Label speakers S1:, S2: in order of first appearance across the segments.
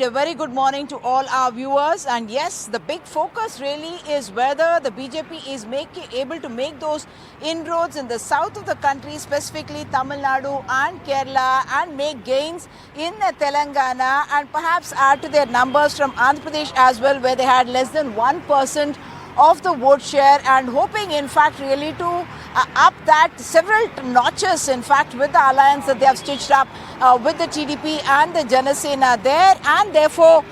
S1: A very good morning to all our viewers, and yes, the big focus really is whether the BJP is able to make those inroads in the south of the country, specifically Tamil Nadu and Kerala, and make gains in Telangana and perhaps add to their numbers from Andhra Pradesh as well, where they had less than 1% of the vote share, and hoping in fact really to up that several notches in fact with the alliance that they have stitched up with the TDP and the Janasena there, and therefore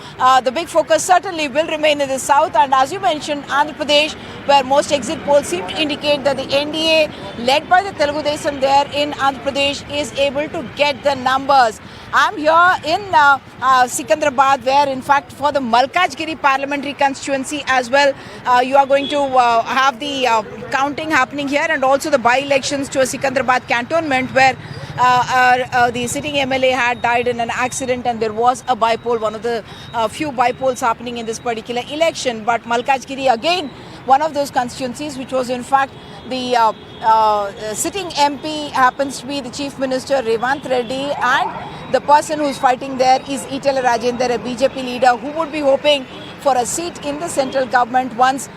S1: the big focus certainly will remain in the south. And as you mentioned, Andhra Pradesh, where most exit polls seem to indicate that the NDA led by the Telugu Desam there in Andhra Pradesh is able to get the numbers. I'm here in Sikandrabad, where in fact for the Malkajgiri parliamentary constituency as well, you are going to have the counting happening here, and also the by-elections to a Sikandrabad cantonment where the sitting MLA had died in an accident, and there was a by-poll, one of the few by-polls happening in this particular election. But Malkajgiri, again, one of those constituencies which was in fact the sitting MP happens to be the Chief Minister Revanth Reddy, and the person who's fighting there is Itala Rajender, a BJP leader who would be hoping for a seat in the central government once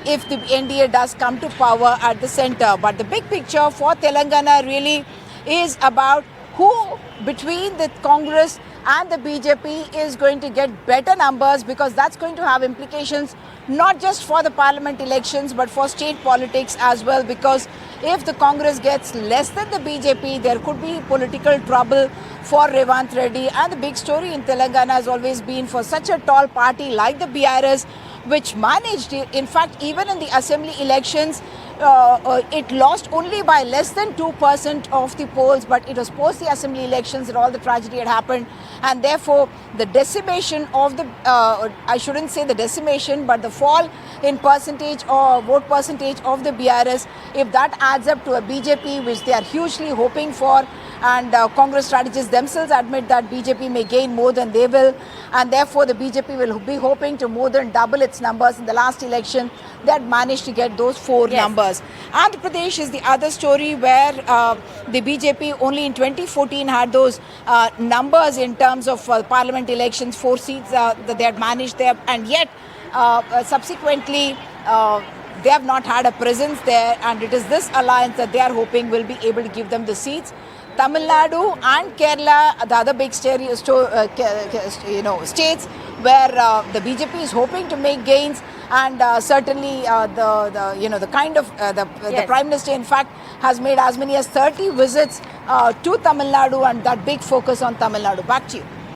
S1: if the NDA does come to power at the center. But the big picture for Telangana really is about who between the Congress and the BJP is going to get better numbers, because that's going to have implications not just for the parliament elections but for state politics as well. Because if the Congress gets less than the BJP, there could be political trouble for Revanth Reddy. And the big story in Telangana has always been for such a tall party like the BRS, which managed, in fact, even in the assembly elections, it lost only by less than 2% of the polls, but it was post the assembly elections that all the tragedy had happened. And therefore, the decimation of the, I shouldn't say the decimation, but the fall in percentage or vote percentage of the BRS, if that adds up to a BJP, which they are hugely hoping for, and Congress strategists themselves admit that BJP may gain more than they will, and therefore the BJP will be hoping to more than double its numbers. In the last election, they had managed to get those four numbers. Andhra Pradesh is the other story, where the BJP only in 2014 had those numbers in terms of parliament elections, 4 seats that they had managed there, and yet subsequently they have not had a presence there, and it is this alliance that they are hoping will be able to give them the seats. Tamil Nadu and Kerala, the other big states where the BJP is hoping to make gains, and certainly the kind of the Prime Minister in fact has made as many as 30 visits to Tamil Nadu, and that big focus on Tamil Nadu. Back to you.